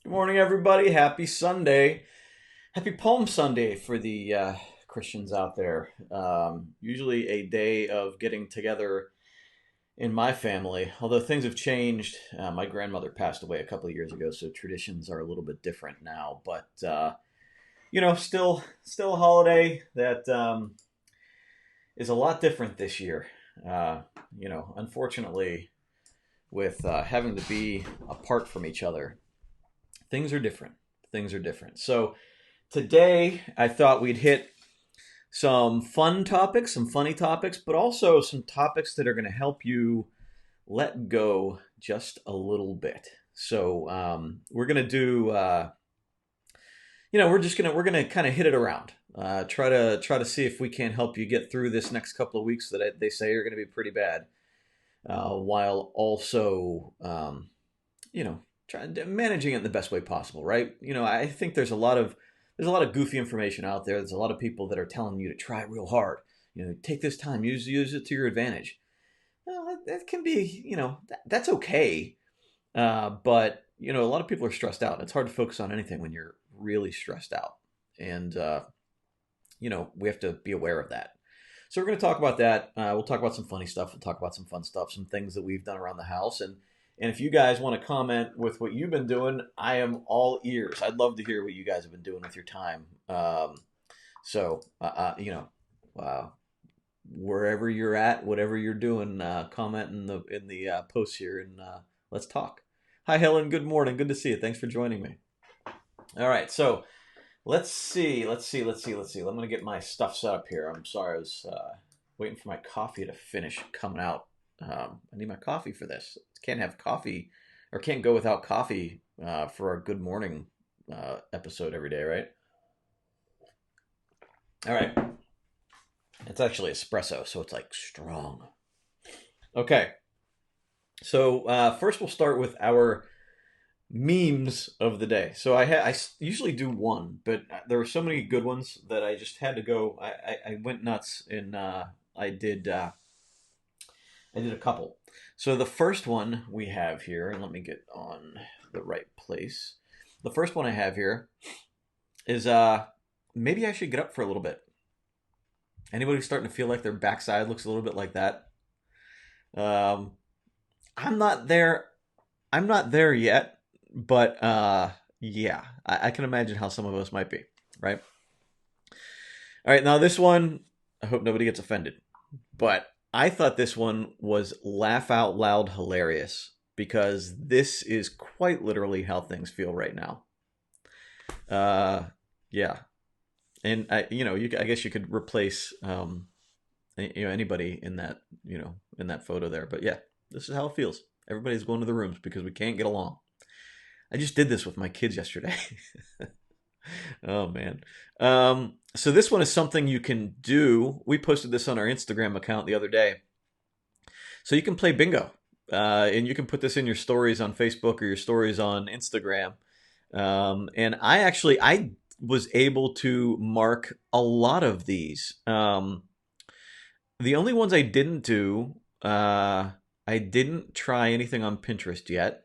Good morning, everybody. Happy Sunday. Happy Palm Sunday for the Christians out there. Usually a day of getting together in my family, although things have changed. My grandmother passed away a couple of years ago, so traditions are a little bit different now. But still a holiday that is a lot different this year. Unfortunately, with having to be apart from each other, things are different. Things are different. So today, I thought we'd hit some fun topics, some funny topics, but also some topics that are going to help you let go just a little bit. So we're going to do, we're gonna kind of hit it around. Try to see if we can help you get through this next couple of weeks that they say are going to be pretty bad, while also, trying managing it in the best way possible. Right? I think there's a lot of goofy information out there. There's a lot of people that are telling you to try real hard. Take this time, use it to your advantage. Well, that can be, that's okay. But a lot of people are stressed out. It's hard to focus on anything when you're really stressed out, and we have to be aware of that. So we're going to talk about that. We'll talk about some funny stuff. We'll talk about some fun stuff, some things that we've done around the house, and if you guys want to comment with what you've been doing, I am all ears. I'd love to hear what you guys have been doing with your time. So, wherever you're at, whatever you're doing, comment in the post here, and let's talk. Hi, Helen. Good morning. Good to see you. Thanks for joining me. All right, so let's see. I'm gonna get my stuff set up here. I'm sorry, I was waiting for my coffee to finish coming out. I need my coffee for this. Can't have coffee, or can't go without coffee for our Good Morning episode every day, right? All right. It's actually espresso, so it's like strong. Okay. So first, we'll start with our memes of the day. So I usually do one, but there were so many good ones that I just had to go. I went nuts, and I did a couple. So the first one we have here, and let me get on the right place. The first one I have here is maybe I should get up for a little bit. Anybody starting to feel like their backside looks a little bit like that? Um, I'm not there. I'm not there yet, but yeah, I can imagine how some of us might be. Right. All right. Now this one, I hope nobody gets offended, but I thought this one was laugh out loud hilarious because this is quite literally how things feel right now. Yeah, and I guess you could replace anybody in that photo there, but yeah, this is how it feels. Everybody's going to the rooms because we can't get along. I just did this with my kids yesterday. Oh man. So this one is something you can do. We posted this on our Instagram account the other day. So you can play bingo, and you can put this in your stories on Facebook or your stories on Instagram. And I was able to mark a lot of these. The only ones I didn't do, I didn't try anything on Pinterest yet.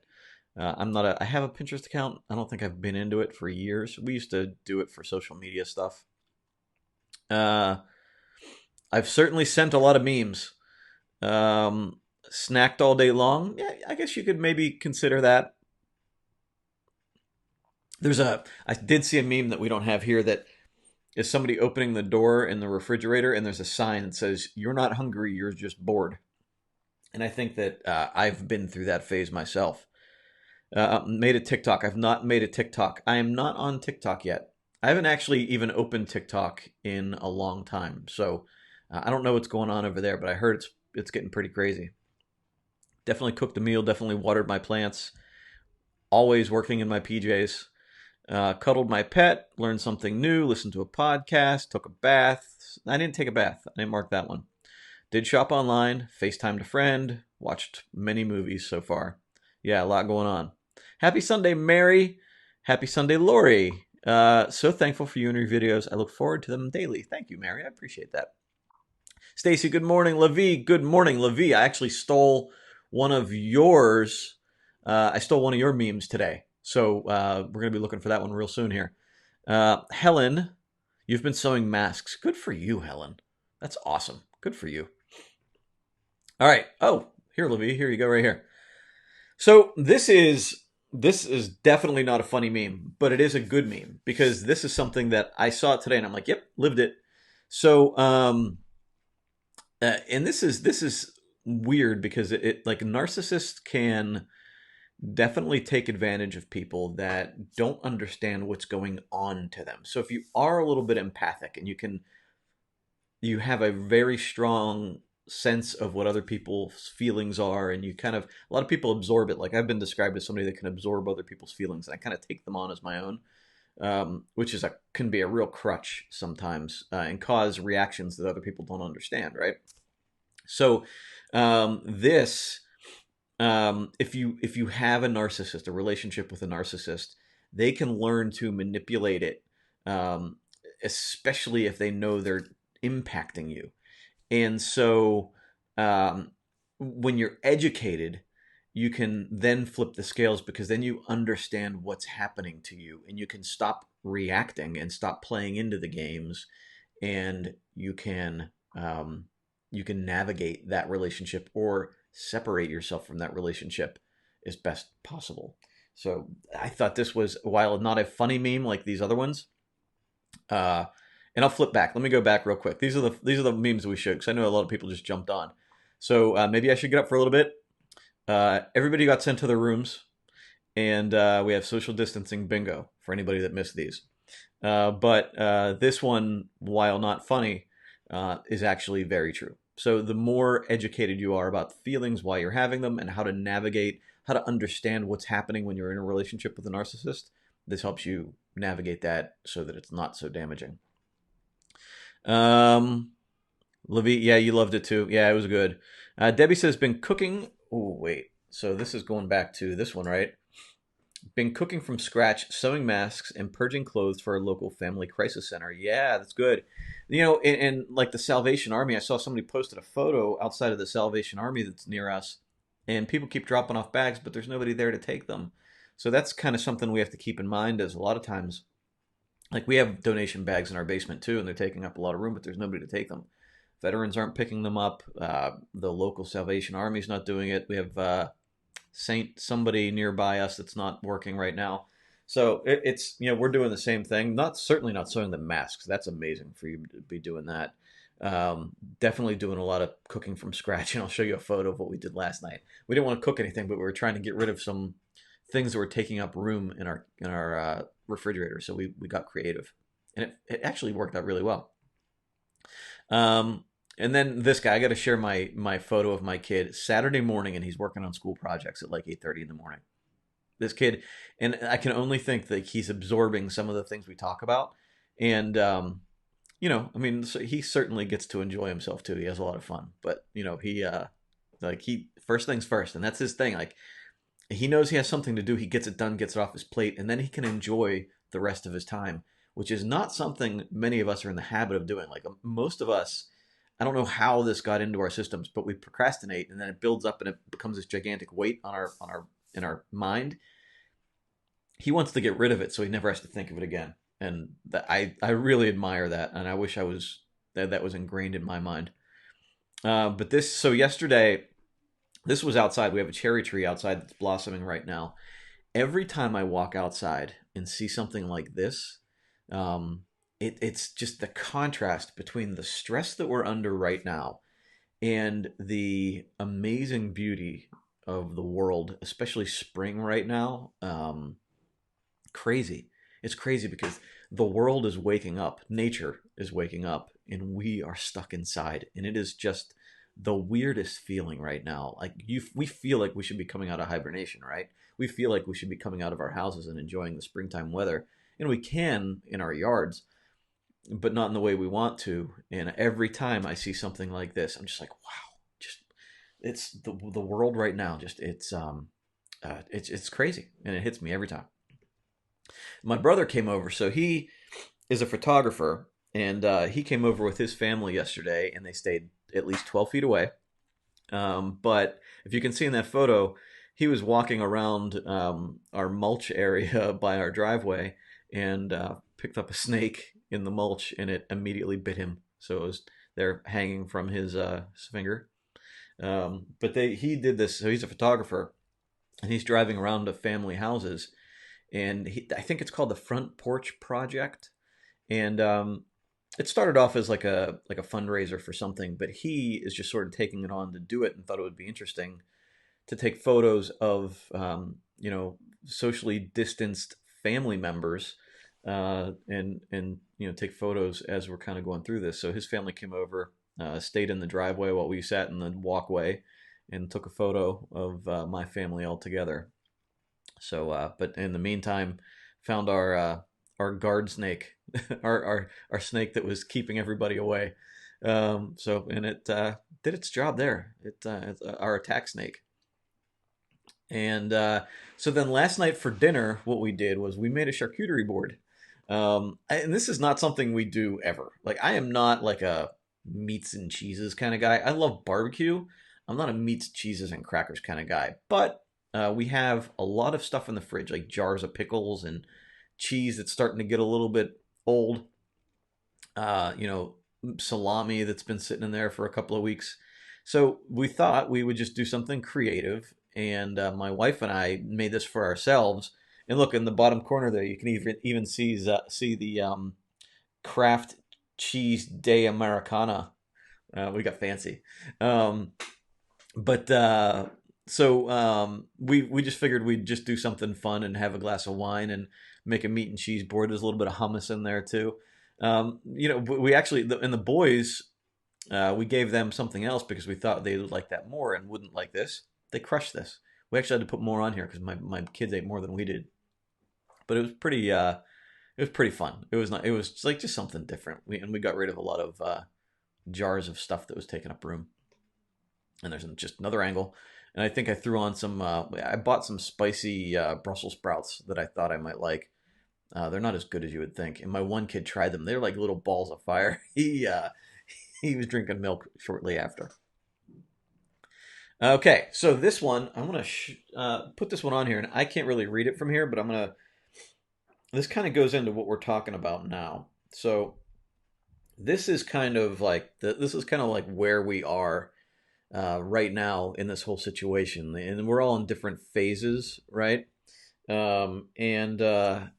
I have a Pinterest account. I don't think I've been into it for years. We used to do it for social media stuff. Uh, I've certainly sent a lot of memes. Snacked all day long. Yeah, I guess you could maybe consider that. I did see a meme that we don't have here that is somebody opening the door in the refrigerator, and there's a sign that says, "You're not hungry, you're just bored." And I think that I've been through that phase myself. Made a TikTok. I've not made a TikTok. I am not on TikTok yet. I haven't actually even opened TikTok in a long time, so I don't know what's going on over there. But I heard it's getting pretty crazy. Definitely cooked a meal. Definitely watered my plants. Always working in my PJs. Cuddled my pet. Learned something new. Listened to a podcast. Took a bath. I didn't take a bath. I didn't mark that one. Did shop online. FaceTimed a friend. Watched many movies so far. Yeah, a lot going on. Happy Sunday, Mary. Happy Sunday, Lori. So thankful for you and your videos. I look forward to them daily. Thank you, Mary. I appreciate that. Stacy, good morning. Levi, good morning. Levi, I actually stole one of yours. I stole one of your memes today. So we're going to be looking for that one real soon here. Helen, you've been sewing masks. Good for you, Helen. That's awesome. Good for you. All right. Oh, here, Livy. Here you go, right here. So this is definitely not a funny meme, but it is a good meme because this is something that I saw today and I'm like, yep, lived it. So and this is weird because it like narcissists can definitely take advantage of people that don't understand what's going on to them. So if you are a little bit empathic and you have a very strong sense of what other people's feelings are, and you kind of, a lot of people absorb it. Like I've been described as somebody that can absorb other people's feelings, and I kind of take them on as my own, which is a can be a real crutch sometimes, and cause reactions that other people don't understand, right? So this if you have a narcissist, a relationship with a narcissist, they can learn to manipulate it, um, especially if they know they're impacting you. And so um, when you're educated, you can then flip the scales because then you understand what's happening to you and you can stop reacting and stop playing into the games, and you can navigate that relationship or separate yourself from that relationship as best possible. So I thought this was, while not a funny meme like these other ones, uh, and I'll flip back. Let me go back real quick. These are the memes we should, because I know a lot of people just jumped on. So maybe I should get up for a little bit. Everybody got sent to their rooms, and we have social distancing bingo for anybody that missed these. But this one, while not funny, is actually very true. So the more educated you are about feelings, why you're having them, and how to navigate, how to understand what's happening when you're in a relationship with a narcissist, this helps you navigate that so that it's not so damaging. Um, Livy, yeah, you loved it too. Yeah, it was good. Debbie says, been cooking. Oh, wait. So this is going back to this one, right? Been cooking from scratch, sewing masks, and purging clothes for a local family crisis center. Yeah, that's good. In like the Salvation Army, I saw somebody posted a photo outside of the Salvation Army that's near us, and people keep dropping off bags, but there's nobody there to take them. So that's kind of something we have to keep in mind, as a lot of times, like we have donation bags in our basement too, and they're taking up a lot of room, but there's nobody to take them. Veterans aren't picking them up. The local Salvation Army's not doing it. We have Saint somebody nearby us that's not working right now. So it's we're doing the same thing. Not certainly not sewing the masks. That's amazing for you to be doing that. Definitely doing a lot of cooking from scratch, and I'll show you a photo of what we did last night. We didn't want to cook anything, but we were trying to get rid of some things that were taking up room in our refrigerator. So we got creative, and it actually worked out really well. And then this guy, I got to share my photo of my kid Saturday morning, and he's working on school projects at like 8:30 in the morning. This kid, and I can only think that he's absorbing some of the things we talk about, and I mean, so he certainly gets to enjoy himself too. He has a lot of fun, but he first things first, and that's his thing. Like he knows he has something to do. He gets it done, gets it off his plate, and then he can enjoy the rest of his time, which is not something many of us are in the habit of doing. Like most of us, I don't know how this got into our systems, but we procrastinate, and then it builds up and it becomes this gigantic weight on our in our mind. He wants to get rid of it so he never has to think of it again, and I really admire that, and I wish that was ingrained in my mind. But yesterday, this was outside. We have a cherry tree outside that's blossoming right now. Every time I walk outside and see something like this, it's just the contrast between the stress that we're under right now and the amazing beauty of the world, especially spring right now. Crazy. It's crazy because the world is waking up, nature is waking up, and we are stuck inside. And it is just the weirdest feeling right now. We feel like we should be coming out of hibernation, right? We feel like we should be coming out of our houses and enjoying the springtime weather. And we can in our yards, but not in the way we want to. And every time I see something like this, I'm just like, wow, just it's the world right now. Just it's crazy, and it hits me every time. My brother came over, so he is a photographer, and he came over with his family yesterday, and they stayed at least 12 feet away. But if you can see in that photo, he was walking around our mulch area by our driveway and picked up a snake in the mulch, and it immediately bit him. So it was there hanging from his finger. But he did this. So he's a photographer, and he's driving around to family houses, and I think it's called the Front Porch Project, and it started off as like a fundraiser for something, but he is just sort of taking it on to do it, and thought it would be interesting to take photos of socially distanced family members, and take photos as we're kind of going through this. So his family came over, stayed in the driveway while we sat in the walkway, and took a photo of my family all together. So, but in the meantime, found our guard snake, our snake that was keeping everybody away. And it did its job there. It's our attack snake. And so then last night for dinner, what we did was we made a charcuterie board. And this is not something we do ever. Like, I am not like a meats and cheeses kind of guy. I love barbecue. I'm not a meats, cheeses, and crackers kind of guy. But we have a lot of stuff in the fridge, like jars of pickles and cheese that's starting to get a little bit old. Uh, you know, Salami that's been sitting in there for a couple of weeks. So we thought we would just do something creative, and my wife and I made this for ourselves. And look in the bottom corner there, you can even see the Kraft cheese de Americana. We got fancy, um, but we just figured we'd just do something fun and have a glass of wine and make a meat and cheese board. There's a little bit of hummus in there too. We actually and the boys, we gave them something else because we thought they would like that more and wouldn't like this. They crushed this. We actually had to put more on here because my kids ate more than we did. But it was pretty fun. It was not. It was like just something different. We got rid of a lot of jars of stuff that was taking up room. And there's just another angle. And I think I threw on some. I bought some spicy Brussels sprouts that I thought I might like. They're not as good as you would think. And my one kid tried them. They're like little balls of fire. He was drinking milk shortly after. Okay, so this one I'm gonna put this one on here, and I can't really read it from here, but I'm gonna. This kind of goes into what we're talking about now. So this is kind of like this is kind of like where we are right now in this whole situation, and we're all in different phases, right? And I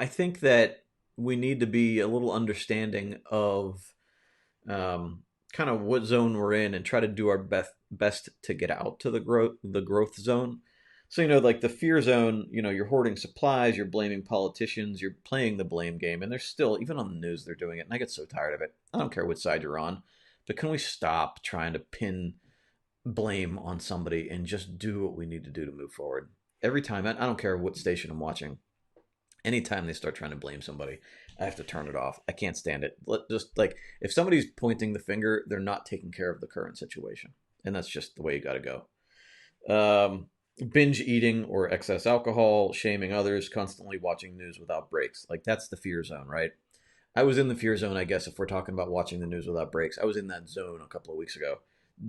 think that we need to be a little understanding of kind of what zone we're in, and try to do our best to get out to the growth zone. So like the fear zone, you're hoarding supplies, you're blaming politicians, you're playing the blame game, and they're still, even on the news, they're doing it, and I get so tired of it. I don't care which side you're on, but can we stop trying to pin blame on somebody and just do what we need to do to move forward? Every time, I don't care what station I'm watching, anytime they start trying to blame somebody, I have to turn it off. I can't stand it. Just like if somebody's pointing the finger, they're not taking care of the current situation, and that's just the way you got to go. Binge eating or excess alcohol, shaming others, constantly watching news without breaks. Like that's the fear zone, right? I was in the fear zone, I guess, if we're talking about watching the news without breaks. I was in that zone a couple of weeks ago,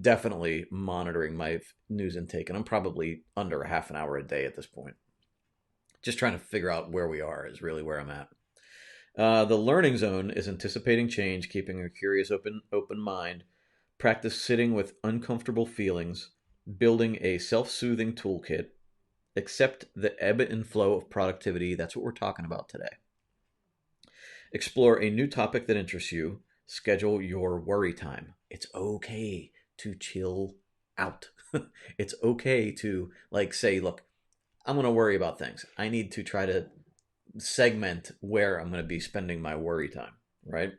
definitely monitoring my news intake, and I'm probably under a half an hour a day at this point. Just trying to figure out where we are is really where I'm at. The learning zone is anticipating change, keeping a curious, open mind, practice sitting with uncomfortable feelings, building a self-soothing toolkit, accept the ebb and flow of productivity. That's what we're talking about today. Explore a new topic that interests you. Schedule your worry time. It's okay to chill out. It's okay to say, look, I'm going to worry about things. I need to try to segment where I'm going to be spending my worry time, right?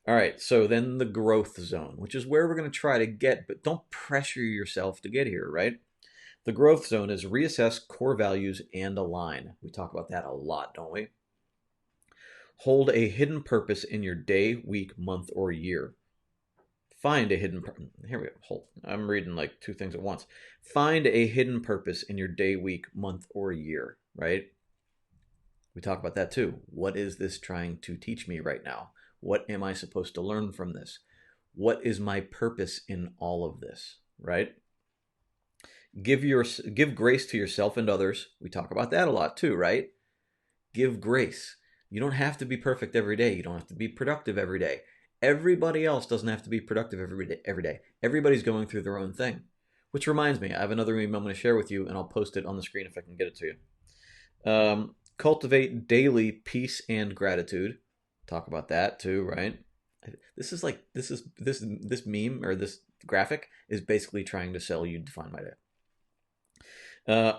All right, so then the growth zone, which is where we're going to try to get, but don't pressure yourself to get here, right? The growth zone is reassess core values and align. We talk about that a lot, don't we? Hold a hidden purpose in your day, week, month, or year. Find a hidden purpose. Here we go. Hold. I'm reading like two things at once. Find a hidden purpose in your day, week, month, or year, right? We talk about that too. What is this trying to teach me right now? What am I supposed to learn from this? What is my purpose in all of this, right? Give grace to yourself and others. We talk about that a lot too, right? Give grace. You don't have to be perfect every day. You don't have to be productive every day. Everybody else doesn't have to be productive every day. Everybody's going through their own thing. Which reminds me, I have another meme I'm going to share with you, and I'll post it on the screen if I can get it to you. Cultivate daily peace and gratitude. Talk about that too, right? This meme or this graphic is basically trying to sell you Define My Day.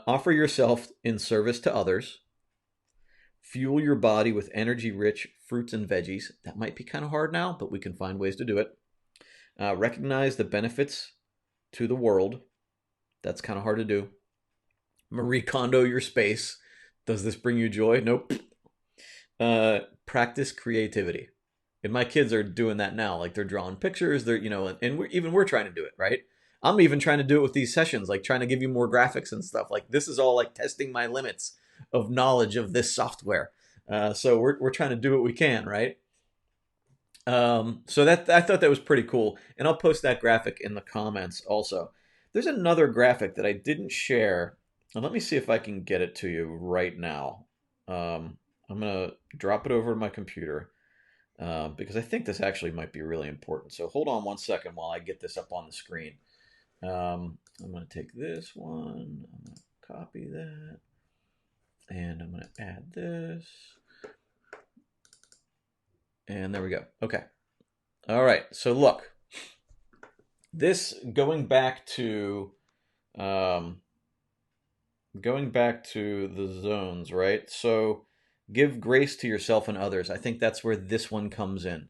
Offer yourself in service to others. Fuel your body with energy-rich fruits and veggies. That might be kind of hard now, but we can find ways to do it. Recognize the benefits to the world. That's kind of hard to do. Marie Kondo your space. Does this bring you joy? Nope. Practice creativity. And my kids are doing that now. Like they're drawing pictures. They're, and we're trying to do it, right? I'm even trying to do it with these sessions, like trying to give you more graphics and stuff. Like this is all like testing my limits of knowledge of this software. So we're trying to do what we can, right? So that I thought that was pretty cool, and I'll post that graphic in the comments also. There's another graphic that I didn't share, and let me see if I can get it to you right now. I'm gonna drop it over to my computer because I think this actually might be really important. So hold on one second while I get this up on the screen. I'm gonna take this one, I'm gonna copy that, and I'm gonna add this. And there we go. Okay. All right. So look, this going back to the zones, right? So give grace to yourself and others. I think that's where this one comes in.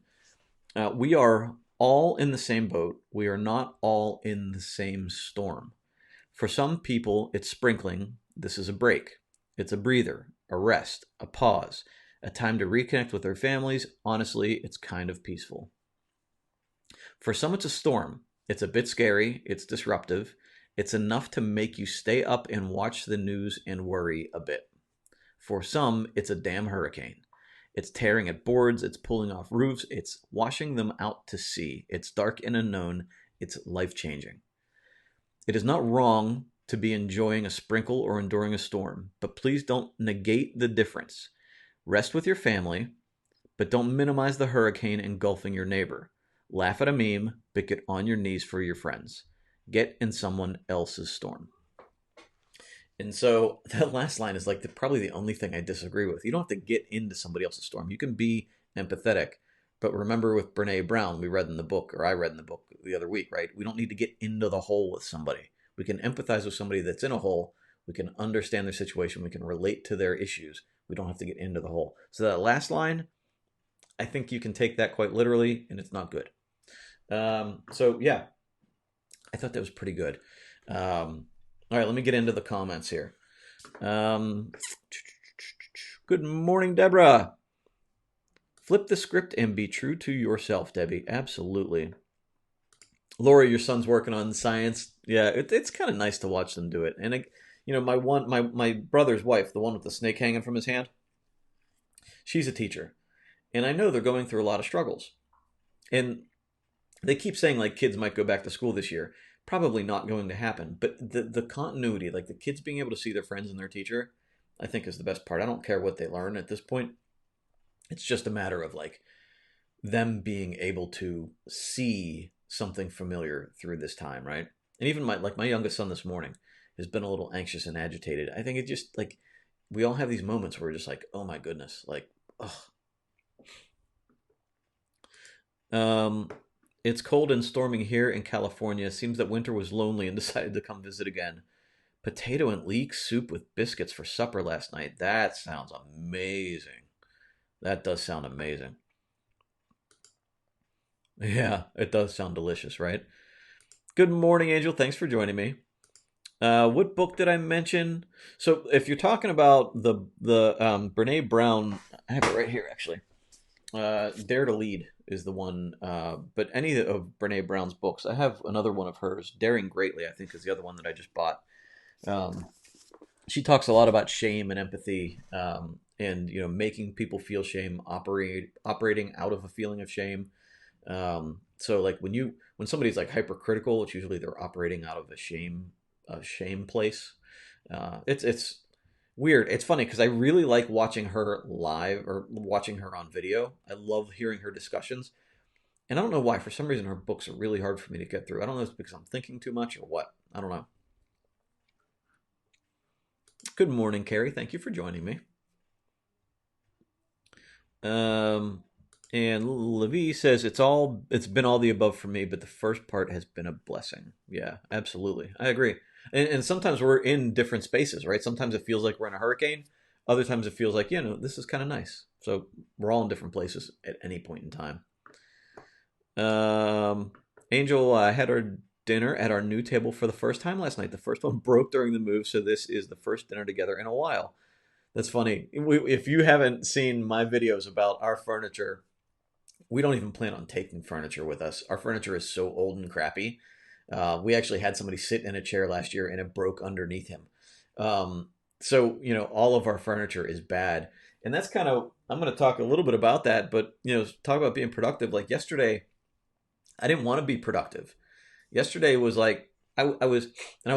We are all in the same boat. We are not all in the same storm. For some people, it's sprinkling. This is a break. It's a breather, a rest, a pause, a time to reconnect with their families. Honestly, it's kind of peaceful. For some, it's a storm. It's a bit scary. It's disruptive. It's enough to make you stay up and watch the news and worry a bit. For some, it's a damn hurricane. It's tearing at boards. It's pulling off roofs. It's washing them out to sea. It's dark and unknown. It's life-changing. It is not wrong to be enjoying a sprinkle or enduring a storm, but please don't negate the difference. Rest with your family, but don't minimize the hurricane engulfing your neighbor. Laugh at a meme, but get on your knees for your friends. Get in someone else's storm. And so that last line is like probably the only thing I disagree with. You don't have to get into somebody else's storm. You can be empathetic. But remember with Brene Brown, I read in the book the other week, right? We don't need to get into the hole with somebody. We can empathize with somebody that's in a hole. We can understand their situation. We can relate to their issues. We don't have to get into the hole. So that last line, I think you can take that quite literally, and it's not good. So yeah, I thought that was pretty good. All right, let me get into the comments here. Good morning, Deborah. Flip the script and be true to yourself, Debbie. Absolutely. Laura, your son's working on science. Yeah, it's kind of nice to watch them do it. And my brother's wife, the one with the snake hanging from his hand, she's a teacher, and I know they're going through a lot of struggles. And they keep saying like kids might go back to school this year. Probably not going to happen. But the continuity, like the kids being able to see their friends and their teacher, I think is the best part. I don't care what they learn at this point. It's just a matter of like them being able to see something familiar through this time, right? And even my youngest son this morning has been a little anxious and agitated. I think it just like we all have these moments where we're just like, oh my goodness, like, ugh. It's cold and storming here in California. Seems that winter was lonely and decided to come visit again. Potato and leek soup with biscuits for supper last night. That sounds amazing. That does sound amazing. Yeah, it does sound delicious, right? Good morning, Angel. Thanks for joining me. What book did I mention? So if you're talking about the Brene Brown, I have it right here actually. Dare to Lead is the one, but any of Brene Brown's books. I have another one of hers, Daring Greatly, I think is the other one that I just bought. She talks a lot about shame and empathy, and making people feel shame, operating out of a feeling of shame. So like when somebody's like hypercritical, it's usually they're operating out of a shame a shame place. It's weird. It's funny because I really like watching her live or watching her on video. I love hearing her discussions. And I don't know why. For some reason, her books are really hard for me to get through. I don't know if it's because I'm thinking too much or what. I don't know. Good morning, Carrie. Thank you for joining me. Um, and Levi says it's been all the above for me, but the first part has been a blessing. Yeah, absolutely. I agree. And sometimes we're in different spaces, right? Sometimes it feels like we're in a hurricane. Other times it feels like, this is kind of nice. So we're all in different places at any point in time. Angel had our dinner at our new table for the first time last night. The first one broke during the move, so this is the first dinner together in a while. That's funny. If you haven't seen my videos about our furniture, we don't even plan on taking furniture with us. Our furniture is so old and crappy. We actually had somebody sit in a chair last year and it broke underneath him. So, all of our furniture is bad. And that's kind of, I'm going to talk a little bit about that, but, talk about being productive. Like yesterday, I didn't want to be productive. Yesterday was like, I was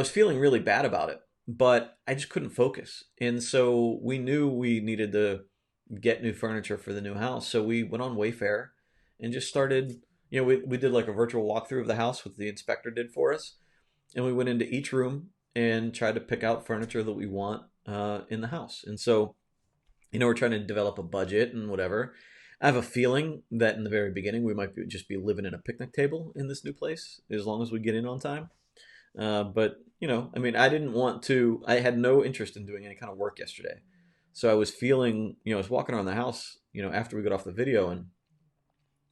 feeling really bad about it, but I just couldn't focus. And so we knew we needed to get new furniture for the new house. So we went on Wayfair and just started, we did like a virtual walkthrough of the house, what the inspector did for us. And we went into each room and tried to pick out furniture that we want in the house. And so, we're trying to develop a budget and whatever. I have a feeling that in the very beginning we might just be living in a picnic table in this new place as long as we get in on time. But I didn't want to. I had no interest in doing any kind of work yesterday, so I was feeling. I was walking around the house. After we got off the video, and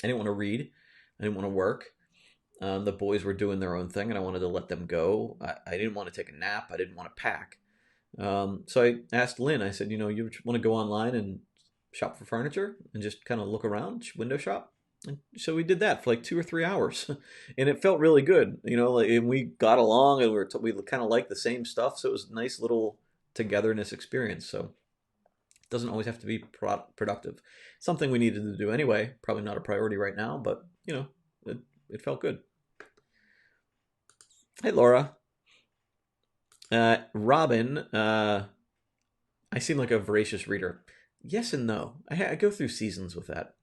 I didn't want to read. I didn't want to work. The boys were doing their own thing, and I wanted to let them go. I didn't want to take a nap. I didn't want to pack. So I asked Lynn. I said, you want to go online and shop for furniture and just kind of look around, window shop? And so we did that for like 2 or 3 hours, and it felt really good. And we got along, and we kind of liked the same stuff. So it was a nice little togetherness experience. So it doesn't always have to be productive. Something we needed to do anyway. Probably not a priority right now, but it felt good. Hey, Laura. Robin, I seem like a voracious reader. Yes and no. I go through seasons with that.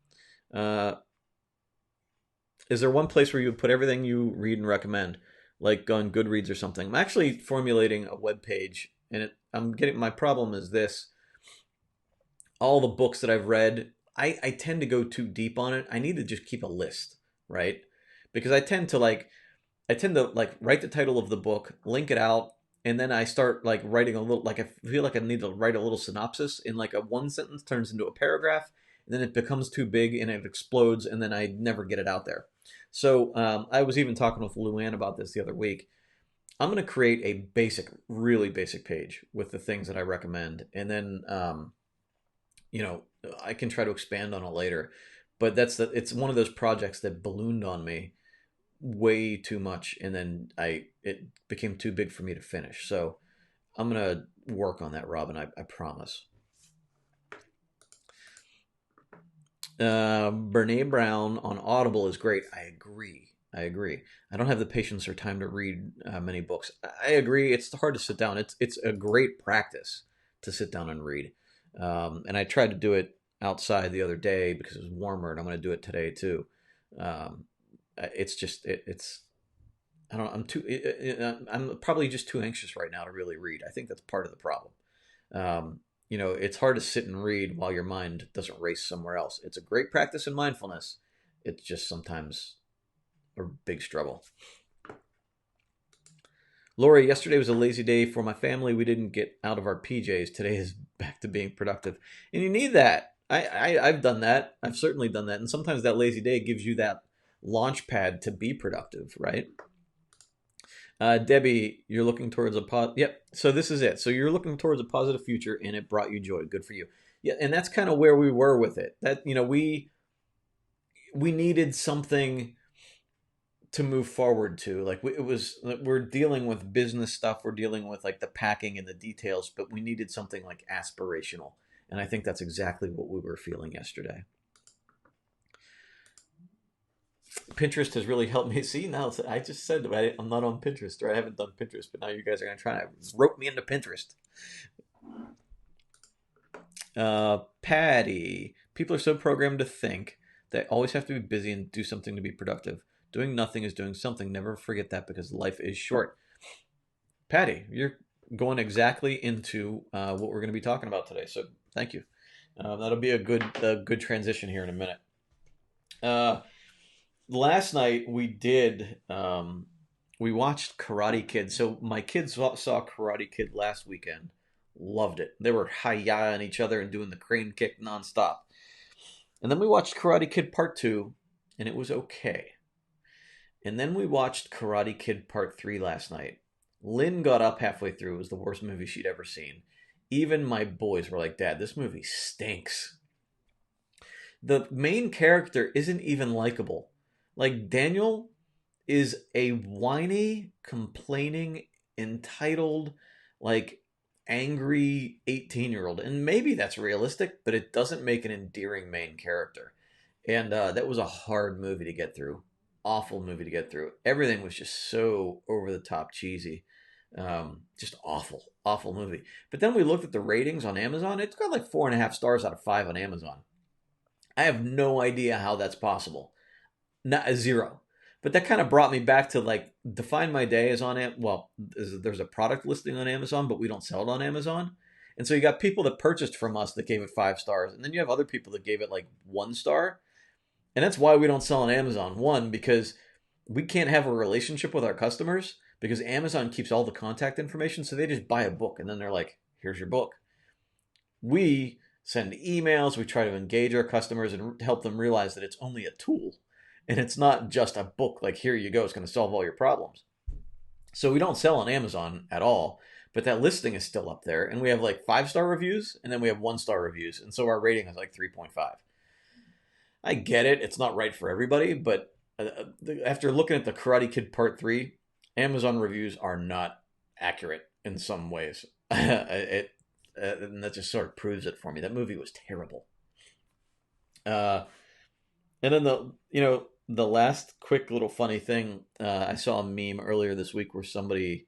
Is there one place where you would put everything you read and recommend, like on Goodreads or something? I'm actually formulating a web page, and my problem is this. All the books that I've read, I tend to go too deep on it. I need to just keep a list, right? Because I tend to like write the title of the book, link it out, and then I start like writing a little, like I feel like I need to write a little synopsis in like a one sentence turns into a paragraph, and then it becomes too big and it explodes, and then I never get it out there. So I was even talking with Luann about this the other week. I'm going to create a really basic page with the things that I recommend, and then I can try to expand on it later. But it's one of those projects that ballooned on me way too much, and then it became too big for me to finish. So I'm gonna work on that, Robin. I promise. Brene Brown on Audible is great. I agree. I don't have the patience or time to read many books. I agree. It's hard to sit down. It's a great practice to sit down and read. And I tried to do it outside the other day because it was warmer, and I'm going to do it today too. It's just it's I don't I'm probably just too anxious right now to really read. I think that's part of the problem. It's hard to sit and read while your mind doesn't race somewhere else. It's a great practice in mindfulness. It's just sometimes a big struggle. Lori, yesterday was a lazy day for my family. We didn't get out of our PJs. Today is back to being productive. And you need that. I've done that. I've certainly done that. And sometimes that lazy day gives you that launch pad to be productive, right? Debbie, you're looking towards Yep. So this is it. So you're looking towards a positive future, and it brought you joy. Good for you. Yeah, and that's kind of where we were with it. That we needed something to move forward to. Like we're dealing with business stuff. We're dealing with like the packing and the details, but we needed something like aspirational. And I think that's exactly what we were feeling yesterday. Pinterest has really helped me. See, now I just said I'm not on Pinterest, or I haven't done Pinterest, but now you guys are gonna try to rope me into Pinterest. Patty. People are so programmed to think they always have to be busy and do something to be productive. Doing nothing is doing something. Never forget that because life is short. Patty, you're going exactly into what we're going to be talking about today. So thank you. That'll be a good transition here in a minute. Uh, Last night we watched Karate Kid. So my kids saw Karate Kid last weekend. Loved it. They were hi-ya on each other and doing the crane kick nonstop. And then we watched Karate Kid Part 2, and it was okay. And then we watched Karate Kid Part 3 last night. Lynn got up halfway through. It was the worst movie she'd ever seen. Even my boys were like, Dad, this movie stinks. The main character isn't even likable. Like, Daniel is a whiny, complaining, entitled, like, angry 18-year-old. And maybe that's realistic, but it doesn't make an endearing main character. And that was a hard movie to get through. Awful movie to get through. Everything was just so over the top cheesy. Just awful, awful movie. But then we looked at the ratings on Amazon. It's got like 4.5 stars out of 5 on Amazon. I have no idea how that's possible. Not a zero. But that kind of brought me back to like Define My Day is on it. Well, there's a product listing on Amazon, but we don't sell it on Amazon. And so you got people that purchased from us that gave it 5 stars, and then you have other people that gave it like 1 star. And that's why we don't sell on Amazon. One, because we can't have a relationship with our customers because Amazon keeps all the contact information. So they just buy a book and then they're like, here's your book. We send emails. We try to engage our customers and help them realize that it's only a tool and it's not just a book like, here you go, it's going to solve all your problems. So we don't sell on Amazon at all, but that listing is still up there. And we have like 5 star reviews and then we have 1 star reviews. And so our rating is like 3.5. I get it. It's not right for everybody, but after looking at the Karate Kid Part 3, Amazon reviews are not accurate in some ways. And that just sort of proves it for me. That movie was terrible. Uh, and then the last quick little funny thing, I saw a meme earlier this week where somebody,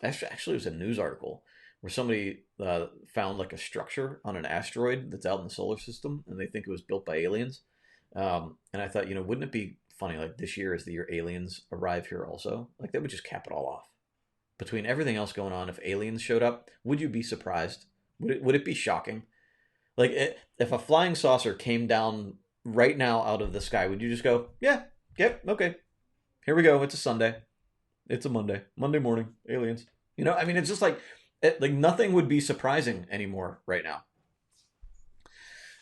actually it was a news article, where somebody found like a structure on an asteroid that's out in the solar system, and they think it was built by aliens. And I thought, wouldn't it be funny, like this year is the year aliens arrive here also? Like that would just cap it all off. Between everything else going on, if aliens showed up, would you be surprised? Would it be shocking? Like if a flying saucer came down right now out of the sky, would you just go, yeah, yep, okay, here we go. It's a Sunday. It's a Monday morning, aliens. I mean, it's just like nothing would be surprising anymore right now.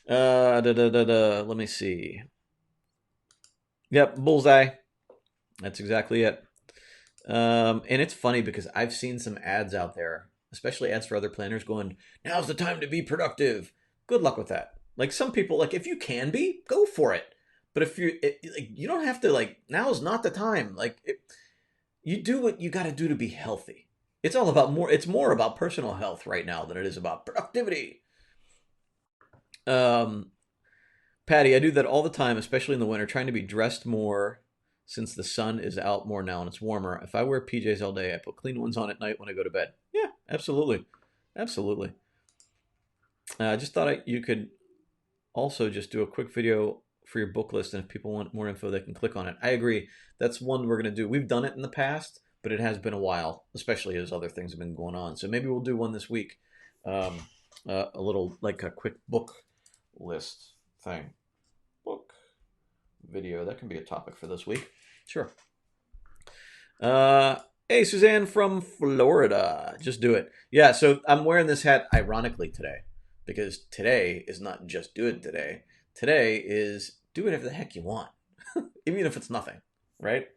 Let me see. Yep, bullseye. That's exactly it. And it's funny because I've seen some ads out there, especially ads for other planners, going, "Now's the time to be productive." Good luck with that. Like some people, like if you can be, go for it. But if you don't have to. Like now's not the time. You do what you got to do to be healthy. It's all about more. It's more about personal health right now than it is about productivity. Um, Patty, I do that all the time, especially in the winter, trying to be dressed more since the sun is out more now and it's warmer. If I wear PJs all day, I put clean ones on at night when I go to bed. Yeah, absolutely. Absolutely. I just thought you could also just do a quick video for your book list, and if people want more info, they can click on it. I agree. That's one we're going to do. We've done it in the past, but it has been a while, especially as other things have been going on. So maybe we'll do one this week. Um, a little, like a quick book list thing. Book video. That can be a topic for this week. Sure. Hey, Suzanne from Florida. Just do it. Yeah, so I'm wearing this hat ironically today because today is not just do it today. Today is do whatever the heck you want, even if it's nothing, right?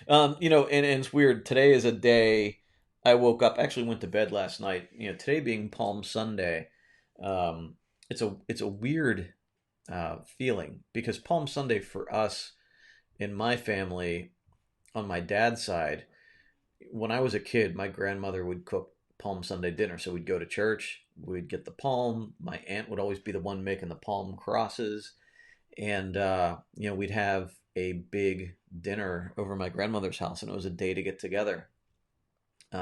And it's weird. Today is a day I woke up, actually went to bed last night. Today being Palm Sunday, it's a weird feeling because Palm Sunday for us in my family on my dad's side, when I was a kid, my grandmother would cook Palm Sunday dinner. So we'd go to church, we'd get the palm. My aunt would always be the one making the palm crosses, and we'd have a big dinner over my grandmother's house, and it was a day to get together.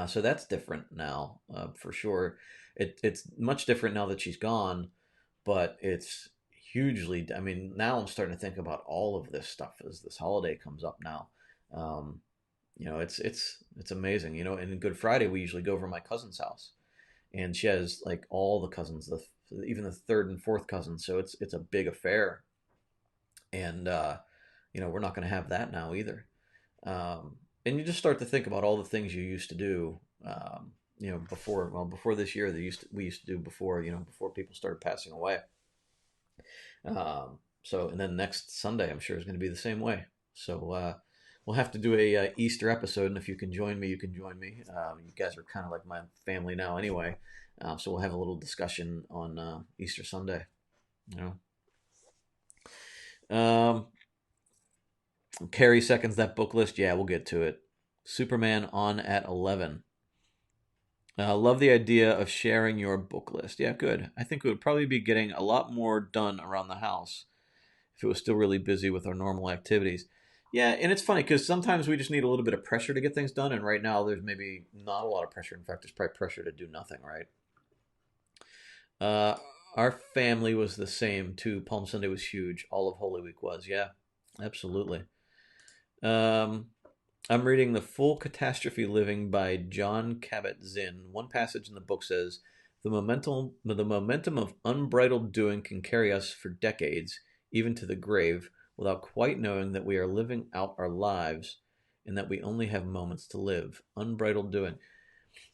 So that's different now, for sure. It's much different now that she's gone, but it's hugely. I mean, now I'm starting to think about all of this stuff as this holiday comes up now. Um, it's amazing. And Good Friday we usually go over to my cousin's house, and she has like all the cousins, even the third and fourth cousins. So it's a big affair, and we're not going to have that now either. And you just start to think about all the things you used to do. Before this year, we used to do before before people started passing away. And then next Sunday, I'm sure is going to be the same way. So we'll have to do a Easter episode, and if you can join me, you can join me. You guys are kind of like my family now, anyway. So we'll have a little discussion on Easter Sunday. You know. Carrie seconds that book list. Yeah, we'll get to it. Superman on at 11. Love the idea of sharing your book list. Yeah, good. I think we would probably be getting a lot more done around the house if it was still really busy with our normal activities. Yeah, and it's funny because sometimes we just need a little bit of pressure to get things done, and right now there's maybe not a lot of pressure. In fact, there's probably pressure to do nothing, right? Uh, our family was the same too. Palm Sunday was huge. All of Holy Week was. Yeah, absolutely. Um, I'm reading The Full Catastrophe Living by John Kabat-Zinn. One passage in the book says, the momentum of unbridled doing can carry us for decades, even to the grave, without quite knowing that we are living out our lives and that we only have moments to live. Unbridled doing.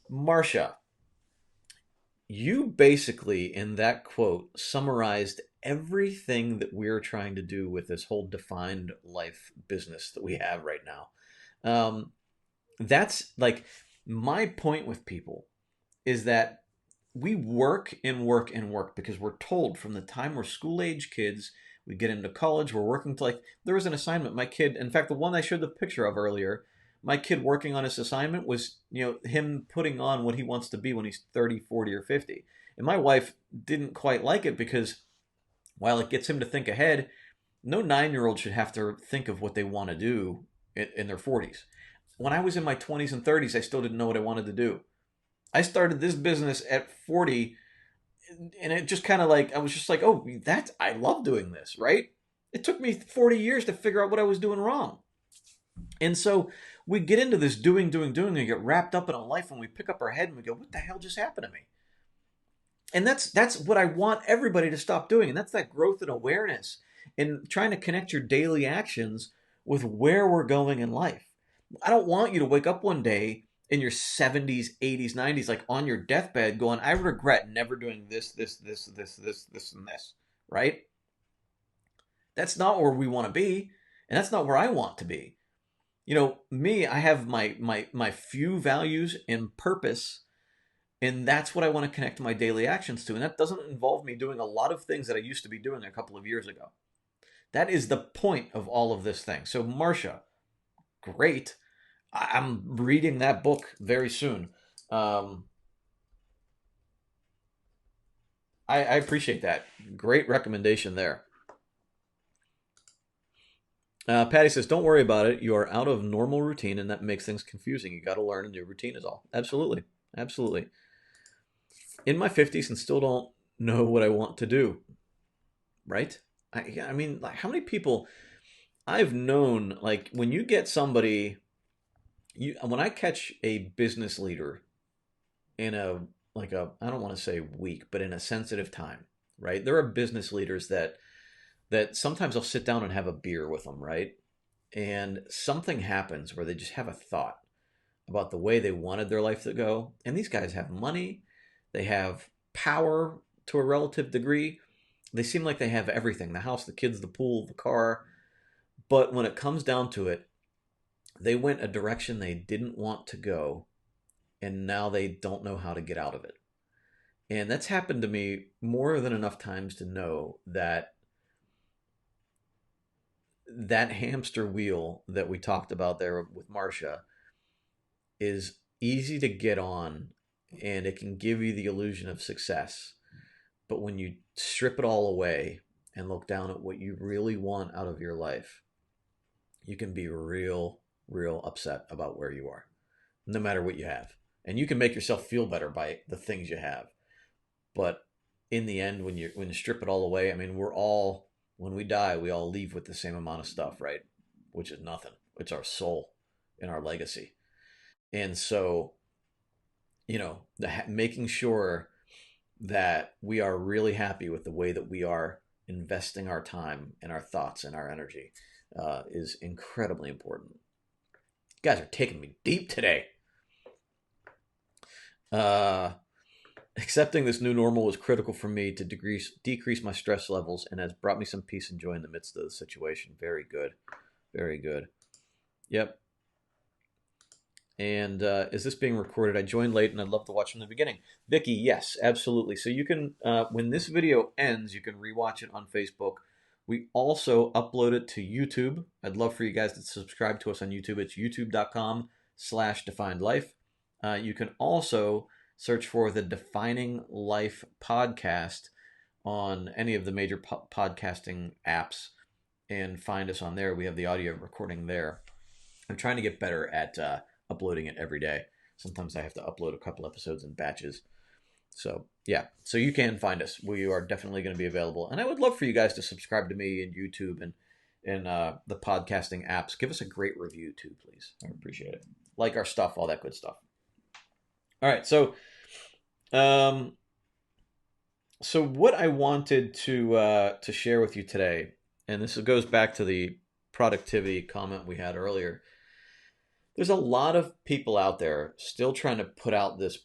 Marcia, you basically, in that quote, summarized everything that we're trying to do with this whole defined life business that we have right now. That's like my point with people is that we work and work and work because we're told from the time we're school age kids, we get into college, we're working to like, there was an assignment. My kid, in fact, the one I showed the picture of earlier, my kid working on his assignment was, him putting on what he wants to be when he's 30, 40, or 50. And my wife didn't quite like it because while it gets him to think ahead, no 9-year-old should have to think of what they want to do in their 40s. When I was in my 20s and 30s, I still didn't know what I wanted to do. I started this business at 40, and it just kind of like, I was just like, oh, I love doing this, right? It took me 40 years to figure out what I was doing wrong. And so we get into this doing, and get wrapped up in a life, and we pick up our head and we go, what the hell just happened to me? And that's what I want everybody to stop doing. And that's that growth and awareness and trying to connect your daily actions with where we're going in life. I don't want you to wake up one day in your 70s, 80s, 90s, like on your deathbed going, I regret never doing this, and this, right? That's not where we want to be. And that's not where I want to be. Me, I have my few values and purpose, and that's what I want to connect my daily actions to. And that doesn't involve me doing a lot of things that I used to be doing a couple of years ago. That is the point of all of this thing. So, Marcia, great. I'm reading that book very soon. Um, I appreciate that. Great recommendation there. Patty says, "Don't worry about it. You are out of normal routine, and that makes things confusing. You got to learn a new routine, is all." Absolutely, absolutely. In my 50s, and still don't know what I want to do. Right? I mean, like, how many people I've known? Like, when you get somebody, when I catch a business leader in I don't want to say weak, but in a sensitive time, right? There are business leaders that sometimes I'll sit down and have a beer with them, right? And something happens where they just have a thought about the way they wanted their life to go. And these guys have money, they have power to a relative degree. They seem like they have everything: the house, the kids, the pool, the car. But when it comes down to it, they went a direction they didn't want to go, and now they don't know how to get out of it. And that's happened to me more than enough times to know that that hamster wheel that we talked about there with Marcia is easy to get on, and it can give you the illusion of success. But when you strip it all away and look down at what you really want out of your life, you can be real upset about where you are, no matter what you have. And you can make yourself feel better by the things you have. But in the end, when you strip it all away, I mean, we're all, when we die, we all leave with the same amount of stuff, right? Which is nothing. It's our soul and our legacy. And so, making sure that we are really happy with the way that we are investing our time and our thoughts and our energy is incredibly important. You guys are taking me deep today. Accepting this new normal was critical for me to decrease my stress levels and has brought me some peace and joy in the midst of the situation. Very good. Very good. Yep. And is this being recorded? I joined late and I'd love to watch from the beginning. Vicky, yes, absolutely. So you can, when this video ends, you can rewatch it on Facebook. We also upload it to YouTube. I'd love for you guys to subscribe to us on YouTube. It's youtube.com/definedlife. You can also search for the Defining Life podcast on any of the major podcasting apps and find us on there. We have the audio recording there. I'm trying to get better at uploading it every day. Sometimes I have to upload a couple episodes in batches. So yeah, so you can find us. We are definitely going to be available. And I would love for you guys to subscribe to me in YouTube and the podcasting apps. Give us a great review too, please. I appreciate it. Like our stuff, all that good stuff. All right, so what I wanted to share with you today, and this goes back to the productivity comment we had earlier. There's a lot of people out there still trying to put out this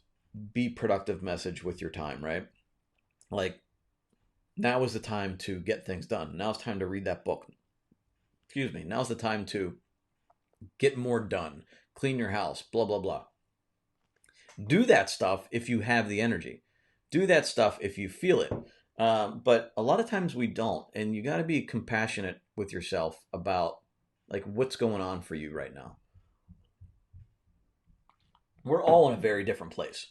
be productive message with your time, right? Like, now is the time to get things done. Now it's time to read that book. Excuse me. Now's the time to get more done, clean your house, blah, blah, blah. Do that stuff if you have the energy. Do that stuff if you feel it. But a lot of times we don't. And you got to be compassionate with yourself about like what's going on for you right now. We're all in a very different place.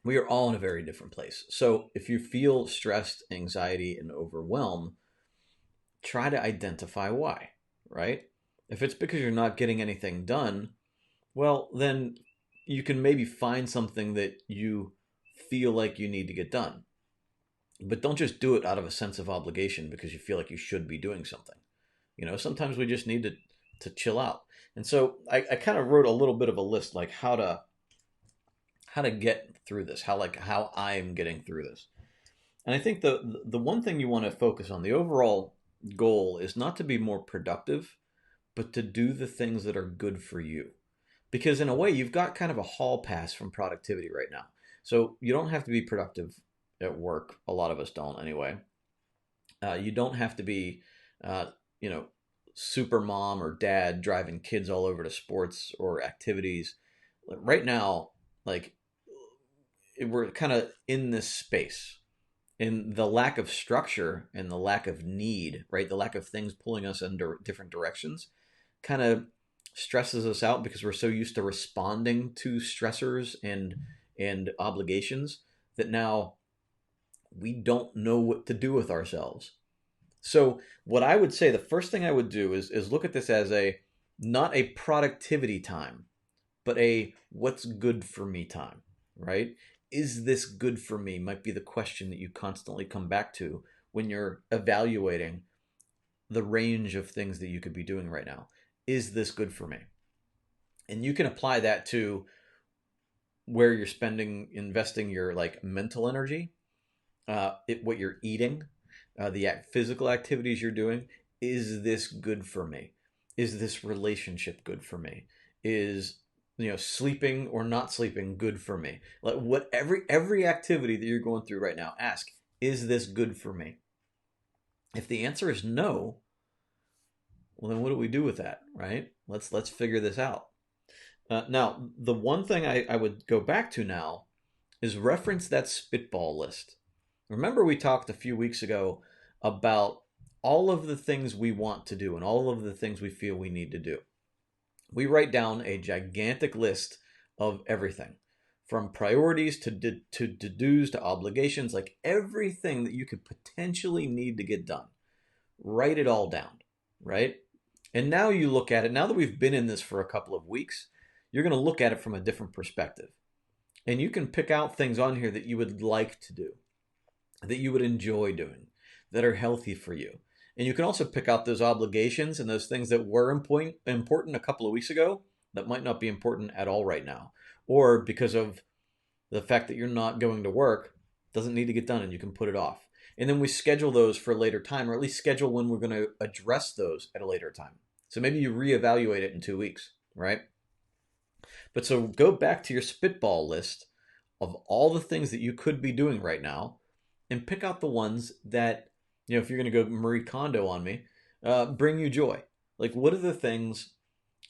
We are all in a very different place. So if you feel stressed, anxiety, and overwhelmed, try to identify why, right? If it's because you're not getting anything done, well, then you can maybe find something that you feel like you need to get done. But don't just do it out of a sense of obligation because you feel like you should be doing something. Sometimes we just need to chill out. And so I kind of wrote a little bit of a list, like how to get through this, how I'm getting through this. And I think the one thing you want to focus on, the overall goal is not to be more productive, but to do the things that are good for you. Because in a way, you've got kind of a hall pass from productivity right now. So you don't have to be productive at work. A lot of us don't anyway. You don't have to be, super mom or dad driving kids all over to sports or activities. Right now, like, we're kind of in this space. And the lack of structure and the lack of need, right? The lack of things pulling us in different directions kind of stresses us out because we're so used to responding to stressors and obligations that now we don't know what to do with ourselves. So what I would say, the first thing I would do is look at this as not a productivity time, but a what's good for me time, right? Is this good for me? Might be the question that you constantly come back to when you're evaluating the range of things that you could be doing right now. Is this good for me? And you can apply that to where you're investing your like mental energy, what you're eating, the physical activities you're doing. Is this good for me? Is this relationship good for me? Is sleeping or not sleeping good for me? Like every activity that you're going through right now, ask, is this good for me? If the answer is no, well then what do we do with that, right? Let's figure this out. Now, the one thing I would go back to now is reference that spitball list. Remember we talked a few weeks ago about all of the things we want to do and all of the things we feel we need to do. We write down a gigantic list of everything, from priorities to to-dos to obligations, like everything that you could potentially need to get done. Write it all down, right? And now you look at it, now that we've been in this for a couple of weeks, you're going to look at it from a different perspective. And you can pick out things on here that you would like to do, that you would enjoy doing, that are healthy for you. And you can also pick out those obligations and those things that were important a couple of weeks ago that might not be important at all right now. Or because of the fact that you're not going to work, doesn't need to get done and you can put it off. And then we schedule those for a later time, or at least schedule when we're going to address those at a later time. So maybe you reevaluate it in 2 weeks, right? But so go back to your spitball list of all the things that you could be doing right now and pick out the ones that, if you're going to go Marie Kondo on me, bring you joy. Like, what are the things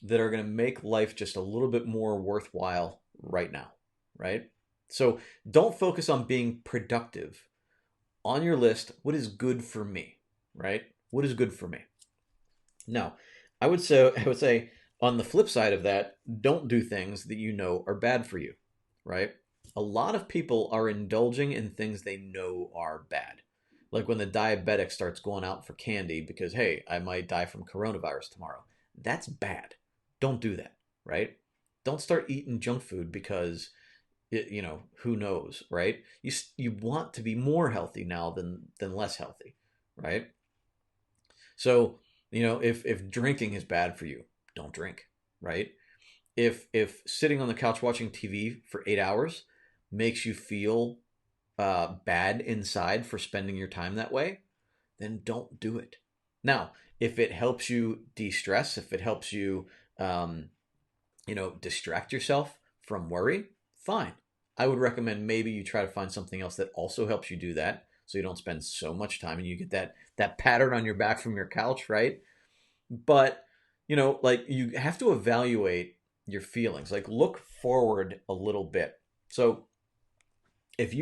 that are going to make life just a little bit more worthwhile right now, right? So don't focus on being productive. On your list, what is good for me, right? What is good for me? Now, I would say on the flip side of that, don't do things that you know are bad for you, right? A lot of people are indulging in things they know are bad. Like when the diabetic starts going out for candy because, hey, I might die from coronavirus tomorrow. That's bad. Don't do that, right? Don't start eating junk food because who knows, right? You want to be more healthy now than less healthy, right? So, if drinking is bad for you, don't drink, right? If sitting on the couch watching TV for 8 hours makes you feel bad inside for spending your time that way, then don't do it. Now, if it helps you de-stress, if it helps you, um, distract yourself from worry, fine. I would recommend maybe you try to find something else that also helps you do that, so you don't spend so much time and you get that pattern on your back from your couch, right? But like you have to evaluate your feelings. Like look forward a little bit. So if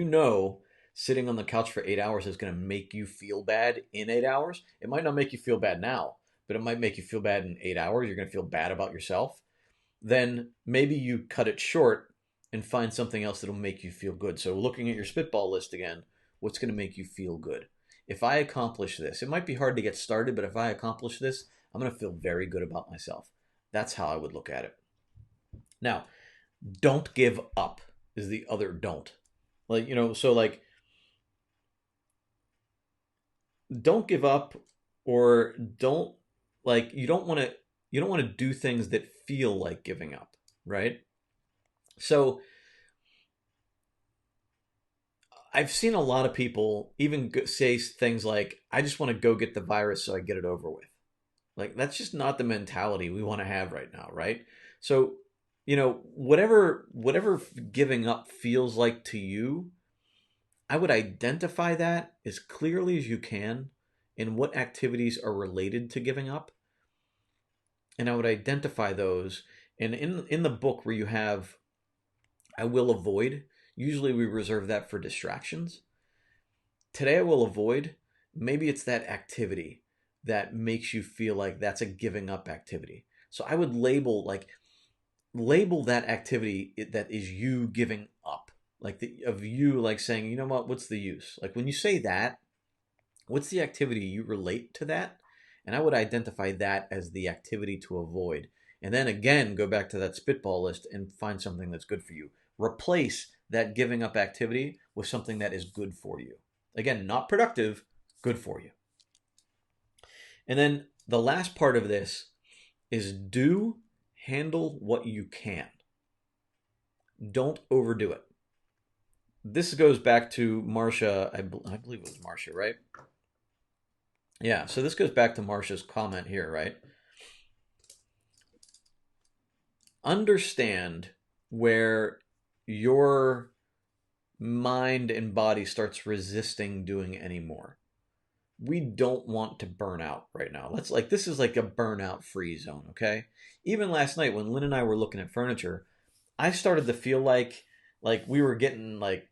sitting on the couch for 8 hours is going to make you feel bad in 8 hours, it might not make you feel bad now, but it might make you feel bad in 8 hours. You're going to feel bad about yourself. Then maybe you cut it short and find something else that'll make you feel good. So looking at your spitball list again, what's going to make you feel good? If I accomplish this, it might be hard to get started, but if I accomplish this, I'm going to feel very good about myself. That's how I would look at it. Now, don't give up is the other don't. Like, don't give up or don't like you don't want to do things that feel like giving up, right? So I've seen a lot of people even say things like, I just want to go get the virus so I get it over with. Like, that's just not the mentality we want to have right now, right? So, whatever giving up feels like to you, I would identify that as clearly as you can in what activities are related to giving up. And I would identify those. And in the book where you have I will avoid, usually we reserve that for distractions. Today I will avoid, maybe it's that activity that makes you feel like that's a giving up activity. So I would label that activity that is you giving up. Like of you like saying, you know what, what's the use? Like when you say that, what's the activity you relate to that? And I would identify that as the activity to avoid. And then again, go back to that spitball list and find something that's good for you. Replace that giving up activity with something that is good for you. Again, not productive, good for you. And then the last part of this is handle what you can. Don't overdo it. This goes back to Marcia, I believe it was Marcia, right? Yeah, so this goes back to Marcia's comment here, right? Understand where your mind and body starts resisting doing anymore. We don't want to burn out right now. This is like a burnout free zone, okay? Even last night when Lynn and I were looking at furniture, I started to feel like we were getting like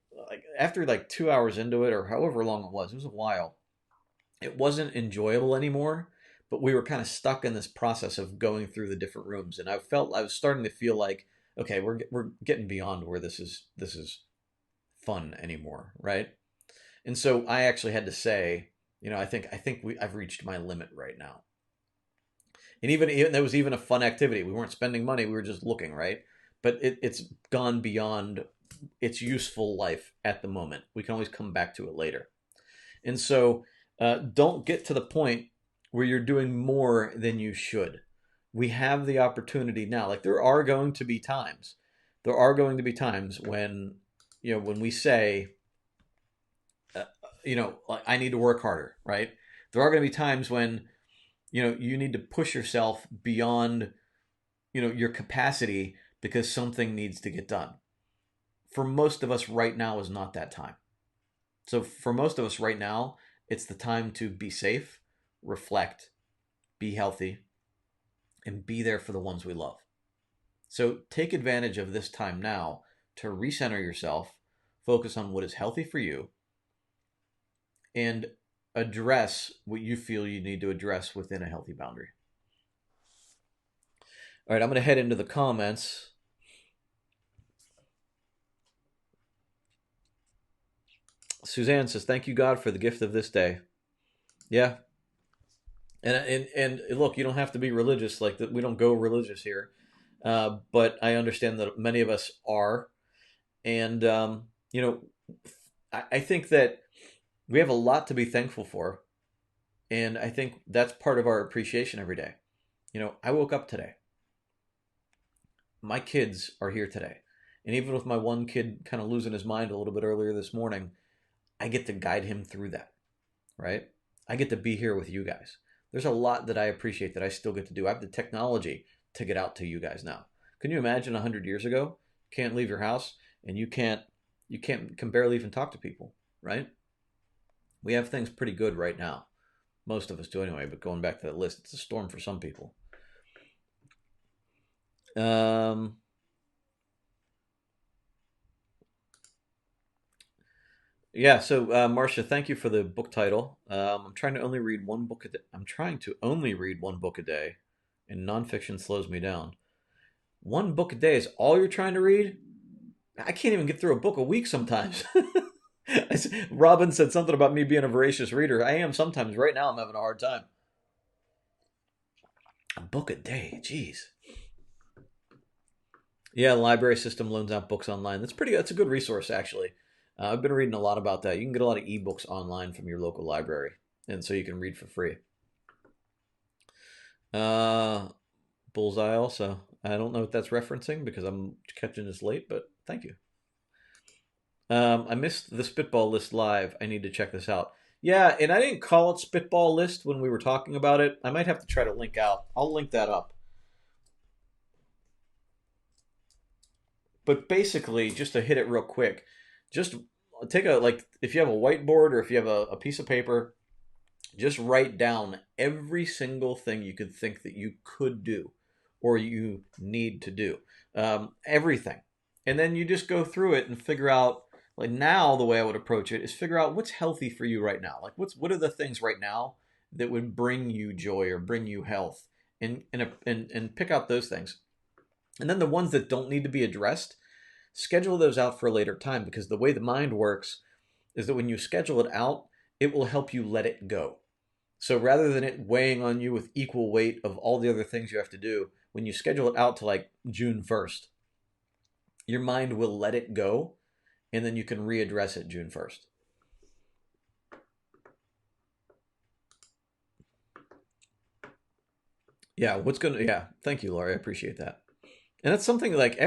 after like 2 hours into it or however long it was a while. It wasn't enjoyable anymore, but we were kind of stuck in this process of going through the different rooms, and I was starting to feel like, okay, we're getting beyond where this is fun anymore, right? And so I actually had to say, I think I've reached my limit right now. And even there was even a fun activity. We weren't spending money; we were just looking, right? But it's gone beyond its useful life at the moment. We can always come back to it later. And so, don't get to the point where you're doing more than you should. We have the opportunity now. Like there are going to be times, there are going to be times when, when we say, like, I need to work harder, right? There are going to be times when, you need to push yourself beyond, your capacity because something needs to get done. For most of us right now is not that time. So for most of us right now, it's the time to be safe, reflect, be healthy, and be there for the ones we love. So take advantage of this time now to recenter yourself, focus on what is healthy for you, and address what you feel you need to address within a healthy boundary. All right, I'm going to head into the comments. Suzanne says, "Thank you, God, for the gift of this day." Yeah, and look, you don't have to be religious. Like that, we don't go religious here, but I understand that many of us are, and I think that we have a lot to be thankful for, and I think that's part of our appreciation every day. I woke up today. My kids are here today, and even with my one kid kind of losing his mind a little bit earlier this morning, I get to guide him through that, right? I get to be here with you guys. There's a lot that I appreciate that I still get to do. I have the technology to get out to you guys now. Can you imagine 100 years ago? Can't leave your house and you can barely even talk to people, right? We have things pretty good right now. Most of us do anyway, but going back to that list, it's a storm for some people. Yeah, so Marcia, thank you for the book title. I'm trying to only read one book a day. I'm trying to only read one book a day, and nonfiction slows me down. One book a day is all you're trying to read? I can't even get through a book a week sometimes. Robin said something about me being a voracious reader. I am sometimes. Right now, I'm having a hard time. A book a day, jeez. Yeah, the library system loans out books online. That's a good resource actually. I've been reading a lot about that. You can get a lot of ebooks online from your local library, and so you can read for free. Bullseye also. I don't know what that's referencing because I'm catching this late, but thank you. I missed the Spitball List live. I need to check this out. Yeah, and I didn't call it Spitball List when we were talking about it. I might have to try to link out. I'll link that up. But basically, just to hit it real quick, just take if you have a whiteboard or if you have a piece of paper, just write down every single thing you could think that you could do or you need to do. Everything. And then you just go through it and figure out, like now the way I would approach it is figure out what's healthy for you right now. Like what are the things right now that would bring you joy or bring you health, and pick out those things. And then the ones that don't need to be addressed, schedule those out for a later time, because the way the mind works is that when you schedule it out, it will help you let it go. So rather than it weighing on you with equal weight of all the other things you have to do, when you schedule it out to like June 1st, your mind will let it go, and then you can readdress it June 1st. Yeah, thank you, Laurie. I appreciate that. And that's something like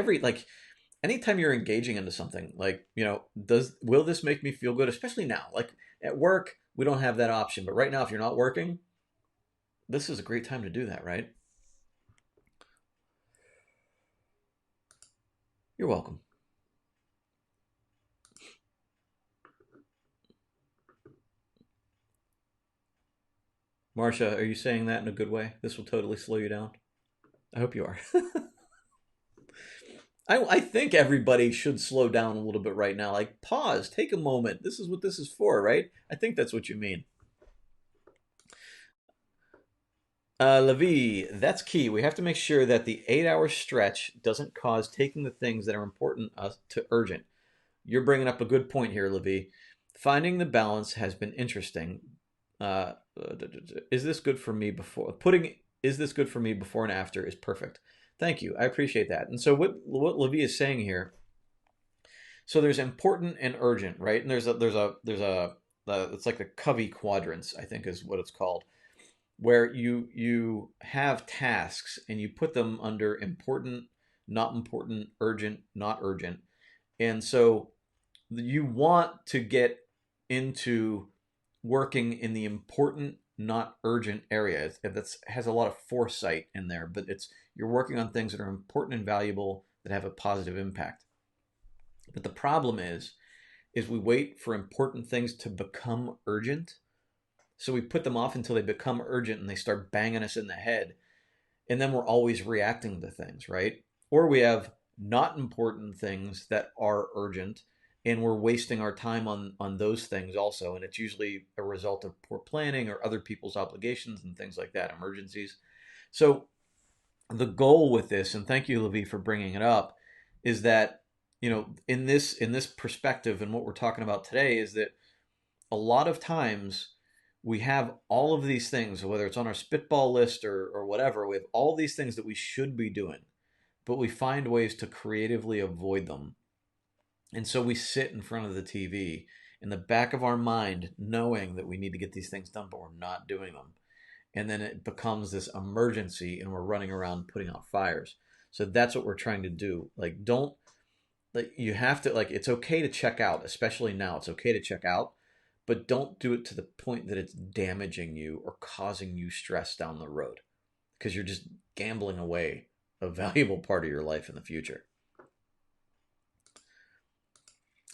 anytime you're engaging into something, like, will this make me feel good? Especially now, like at work, we don't have that option. But right now, if you're not working, this is a great time to do that, right? You're welcome. Marcia, are you saying that in a good way? This will totally slow you down. I hope you are. I think everybody should slow down a little bit right now. Like, pause, take a moment. This is what this is for, right? I think that's what you mean. Levi, that's key. We have to make sure that the 8-hour stretch doesn't cause taking the things that are important to urgent. You're bringing up a good point here, Levi. Finding the balance has been interesting. Is this good for me before? is this good for me before and after is perfect. Thank you. I appreciate that. And so what Levi is saying here, so there's important and urgent, right? And it's like the Covey quadrants, I think is what it's called, where you have tasks and you put them under important, not important, urgent, not urgent. And so you want to get into working in the important, not urgent area. That has a lot of foresight in there, but you're working on things that are important and valuable that have a positive impact. But the problem is we wait for important things to become urgent. So we put them off until they become urgent and they start banging us in the head. And then we're always reacting to things, right? Or we have not important things that are urgent and we're wasting our time on those things also. And it's usually a result of poor planning or other people's obligations and things like that, emergencies. So the goal with this, and thank you, Levi, for bringing it up, is that, in this perspective and what we're talking about today is that a lot of times we have all of these things, whether it's on our spitball list or whatever, we have all these things that we should be doing, but we find ways to creatively avoid them. And so we sit in front of the TV in the back of our mind, knowing that we need to get these things done, but we're not doing them. And then it becomes this emergency and we're running around putting out fires. So that's what we're trying to do. You have to, it's okay to check out, especially now. It's okay to check out, but don't do it to the point that it's damaging you or causing you stress down the road, because you're just gambling away a valuable part of your life in the future.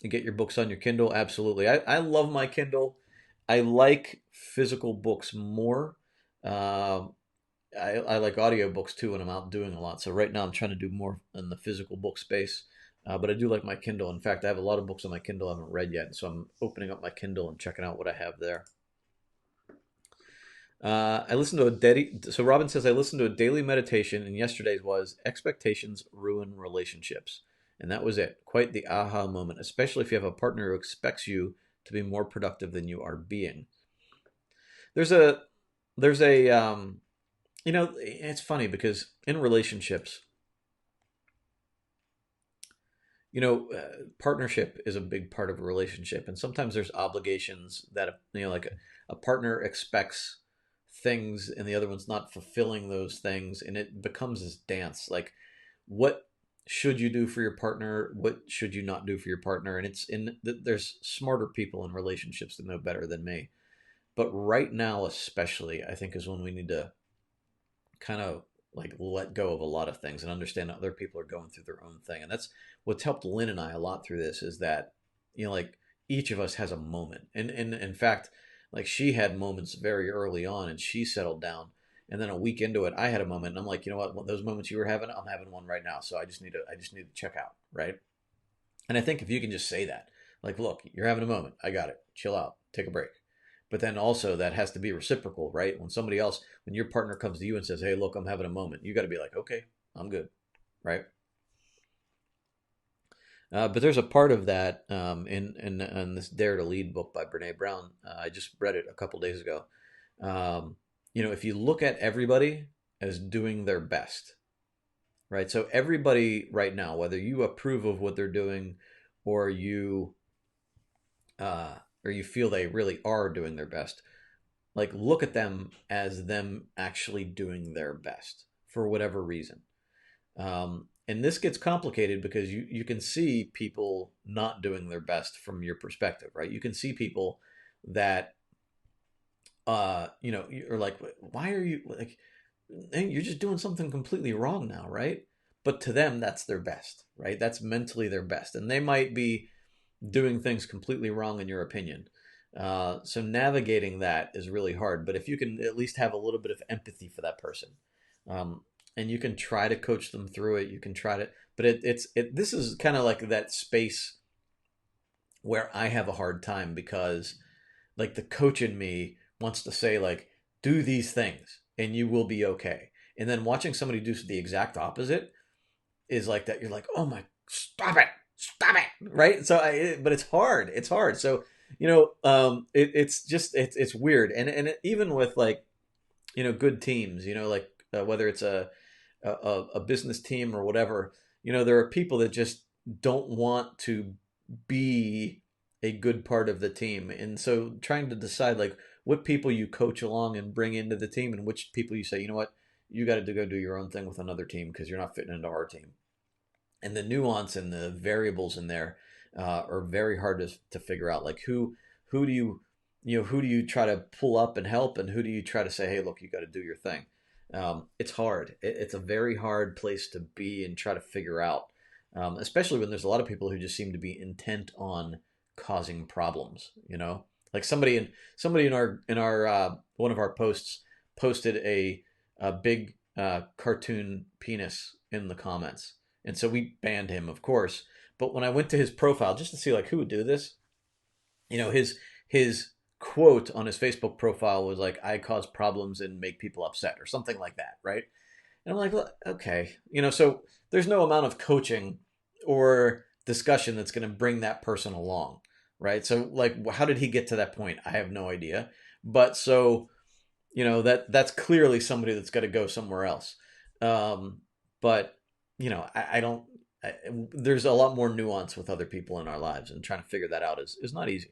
You get your books on your Kindle? Absolutely. I love my Kindle. I like physical books more. I like audiobooks too when I'm out doing a lot. So right now I'm trying to do more in the physical book space. But I do like my Kindle. In fact, I have a lot of books on my Kindle I haven't read yet. So I'm opening up my Kindle and checking out what I have there. So Robin says, I listened to a daily meditation, and yesterday's was expectations ruin relationships. And that was it. Quite the aha moment, especially if you have a partner who expects you to be more productive than you are being. There's a, it's funny because in relationships, partnership is a big part of a relationship. And sometimes there's obligations that, like a partner expects things and the other one's not fulfilling those things. And it becomes this dance. Like, what should you do for your partner? What should you not do for your partner? And there's smarter people in relationships that know better than me. But right now, especially, I think is when we need to kind of let go of a lot of things and understand other people are going through their own thing. And that's what's helped Lynn and I a lot through this, is that, each of us has a moment. And in fact, she had moments very early on and she settled down. And then a week into it, I had a moment and I'm like, you know what, those moments you were having, I'm having one right now. So I just need to check out. Right. And I think if you can just say that, look, you're having a moment. I got it. Chill out. Take a break. But then also that has to be reciprocal, right? When your partner comes to you and says, hey, look, I'm having a moment, you got to be like, okay, I'm good, right? But there's a part of that in this Dare to Lead book by Brene Brown. I just read it a couple days ago. If you look at everybody as doing their best, right? So everybody right now, whether you approve of what they're doing or you feel they really are doing their best, look at them as them actually doing their best for whatever reason. And this gets complicated because you can see people not doing their best from your perspective, right? You can see people that, you're like, why are you you're just doing something completely wrong now, right? But to them, that's their best, right? That's mentally their best. And they might be doing things completely wrong in your opinion. So navigating that is really hard. But if you can at least have a little bit of empathy for that person, and you can try to coach them through it, you can try to. But this is kind of like that space where I have a hard time because, the coach in me wants to say do these things and you will be okay. And then watching somebody do the exact opposite is like that. You're like, oh my, stop it, right? So but it's hard. So it's weird. And even with good teams, whether it's a business team or whatever, there are people that just don't want to be a good part of the team. And so trying to decide like what people you coach along and bring into the team and which people you say, you know what, you got to go do your own thing with another team because you're not fitting into our team. And the nuance and the variables in there are very hard to figure out. Like who do who do you try to pull up and help, and who do you try to say, hey, look, you got to do your thing. It's hard. It's a very hard place to be and try to figure out, especially when there's a lot of people who just seem to be intent on causing problems. Like somebody in our one of our posts posted a big cartoon penis in the comments, and so we banned him, of course. But when I went to his profile just to see like who would do this, his quote on his Facebook profile was like, "I cause problems and make people upset," or something like that, right? And I'm like, well, okay, so there's no amount of coaching or discussion that's going to bring that person along, right? So like, how did he get to that point? I have no idea. But so, that's clearly somebody that's got to go somewhere else. But I don't. There's a lot more nuance with other people in our lives, and trying to figure that out is not easy.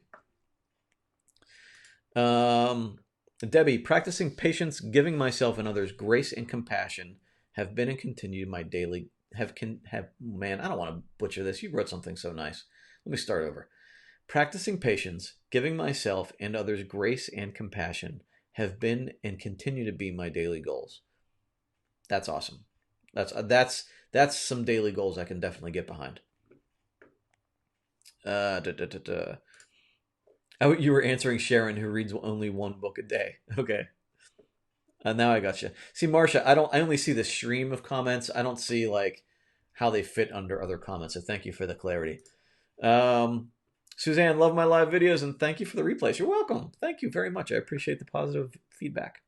Debbie, practicing patience, giving myself and others grace and compassion have been and continue my daily man, I don't want to butcher this. You wrote something so nice. Let me start over. Practicing patience, giving myself and others grace and compassion have been and continue to be my daily goals. That's awesome. That's some daily goals I can definitely get behind. Oh, you were answering Sharon, who reads only one book a day. Okay. Now I got you. See, Marcia, I only see the stream of comments. I don't see like how they fit under other comments. So thank you for the clarity. Suzanne, love my live videos and thank you for the replays. You're welcome. Thank you very much. I appreciate the positive feedback.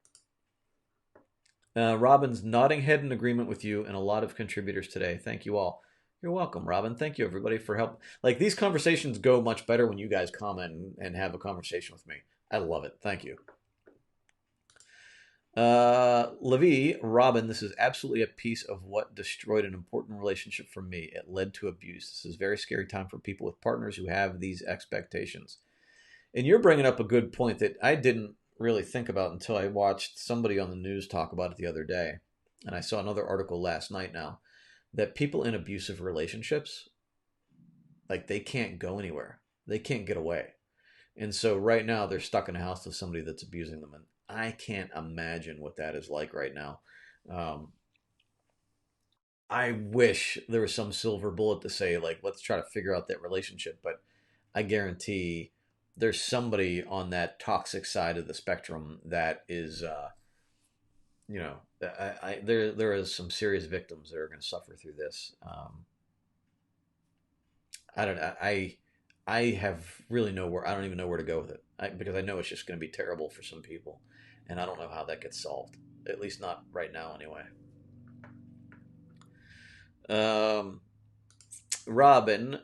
Robin's nodding head in agreement with you and a lot of contributors today. Thank you all. You're welcome, Robin. Thank you, everybody, for help. Like, these conversations go much better when you guys comment and have a conversation with me. I love it. Thank you. Levi, Robin, this is absolutely a piece of what destroyed an important relationship for me. It led to abuse. This is a very scary time for people with partners who have these expectations. And you're bringing up a good point that I didn't really think about until I watched somebody on the news talk about it the other day. And I saw another article last night now that people in abusive relationships, like, they can't go anywhere. They can't get away. And so right now they're stuck in a house with somebody that's abusing them. And I can't imagine what that is like right now. I wish there was some silver bullet to say, like, let's try to figure out that relationship. But I guarantee there's somebody on that toxic side of the spectrum that is, there is some serious victims that are going to suffer through this. I don't know. I have really nowhere. I don't even know where to go with it because I know it's just going to be terrible for some people, and I don't know how that gets solved. At least not right now, anyway. Robin,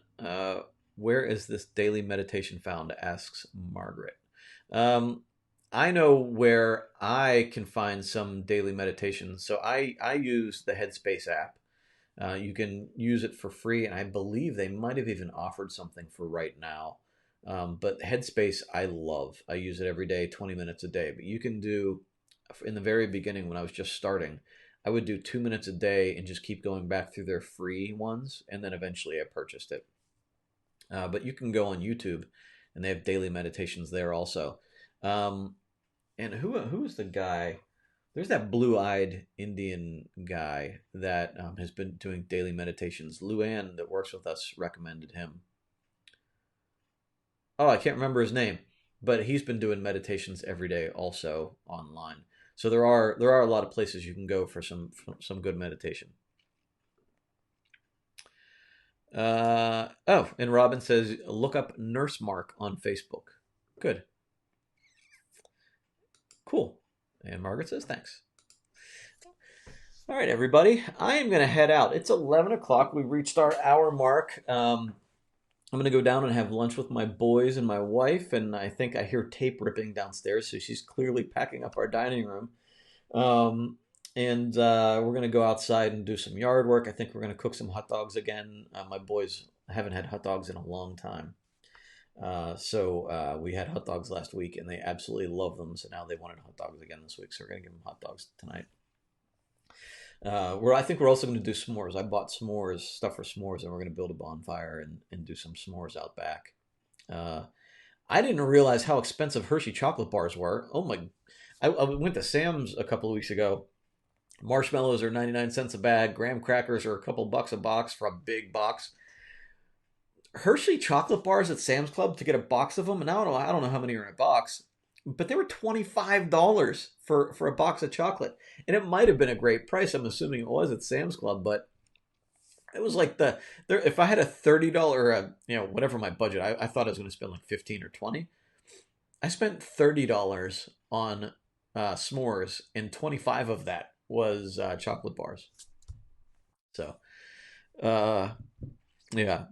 where is this daily meditation found? Asks Margaret. I know where I can find some daily meditation. So I use the Headspace app. You can use it for free, and I believe they might have even offered something for right now. But Headspace, I love. I use it every day, 20 minutes a day. But you can do, in the very beginning when I was just starting, I would do 2 minutes a day and just keep going back through their free ones, and then eventually I purchased it. But you can go on YouTube, and they have daily meditations there also. And who is the guy? There's that blue-eyed Indian guy that has been doing daily meditations. Luann, that works with us, recommended him. Oh, I can't remember his name, but he's been doing meditations every day also online. So there are a lot of places you can go for some good meditation. Oh, and Robin says, look up Nurse Mark on Facebook. Good. Cool. And Margaret says, thanks. All right, everybody. I am going to head out. It's 11 o'clock. We reached our hour mark. I'm going to go down and have lunch with my boys and my wife, and I think I hear tape ripping downstairs, so she's clearly packing up our dining room. And we're going to go outside and do some yard work. I think we're going to cook some hot dogs again. My boys haven't had hot dogs in a long time. So we had hot dogs last week and they absolutely love them. So now they wanted hot dogs again this week. So we're going to give them hot dogs tonight. I think we're also going to do s'mores. I bought s'mores, stuff for s'mores, and we're going to build a bonfire and do some s'mores out back. Uh, I didn't realize how expensive Hershey chocolate bars were. Oh my! I went to Sam's a couple of weeks ago. Marshmallows are 99 cents a bag. Graham crackers are a couple bucks a box for a big box. Hershey chocolate bars at Sam's Club to get a box of them, and I don't know how many are in a box, but they were $25 for a box of chocolate, and it might have been a great price. I'm assuming it was at Sam's Club, but it was like if I had a $30 whatever my budget, I thought I was going to spend like 15 or 20. I spent $30 on s'mores, and 25 of that was chocolate bars. So uh, yeah.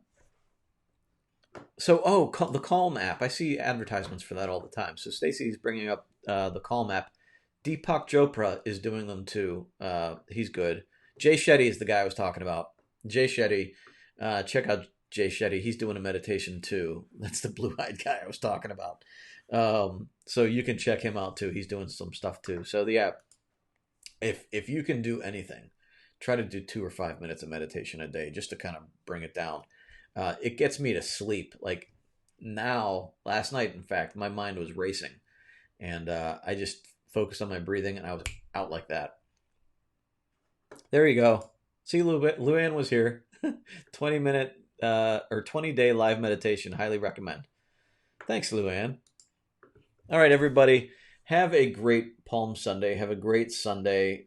So, the Calm app. I see advertisements for that all the time. So Stacy's bringing up the Calm app. Deepak Chopra is doing them too. He's good. Jay Shetty is the guy I was talking about. Jay Shetty. Check out Jay Shetty. He's doing a meditation too. That's the blue-eyed guy I was talking about. So you can check him out too. He's doing some stuff too. So the app, if you can do anything, try to do 2 or 5 minutes of meditation a day just to kind of bring it down. It gets me to sleep. Like now, last night, in fact, my mind was racing, and I just focused on my breathing, and I was out like that. There you go. See, Luann was here. 20-minute or 20-day live meditation. Highly recommend. Thanks, Luann. All right, everybody. Have a great Palm Sunday. Have a great Sunday.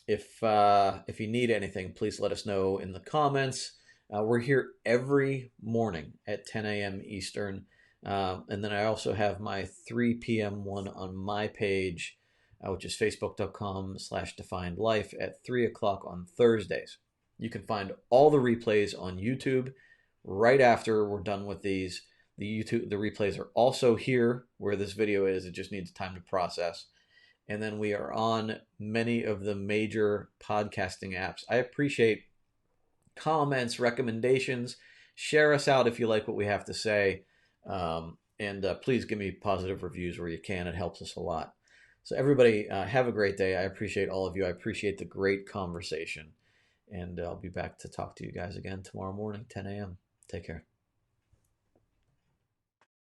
If you need anything, please let us know in the comments. We're here every morning at 10 a.m. Eastern. And then I also have my 3 p.m. one on my page, which is facebook.com/definedlife at 3 o'clock on Thursdays. You can find all the replays on YouTube right after we're done with these. The replays are also here where this video is. It just needs time to process. And then we are on many of the major podcasting apps. I appreciate comments, recommendations. Share us out if you like what we have to say. And please give me positive reviews where you can. It helps us a lot. So everybody, have a great day. I appreciate all of you. I appreciate the great conversation. And I'll be back to talk to you guys again tomorrow morning, 10 a.m. Take care.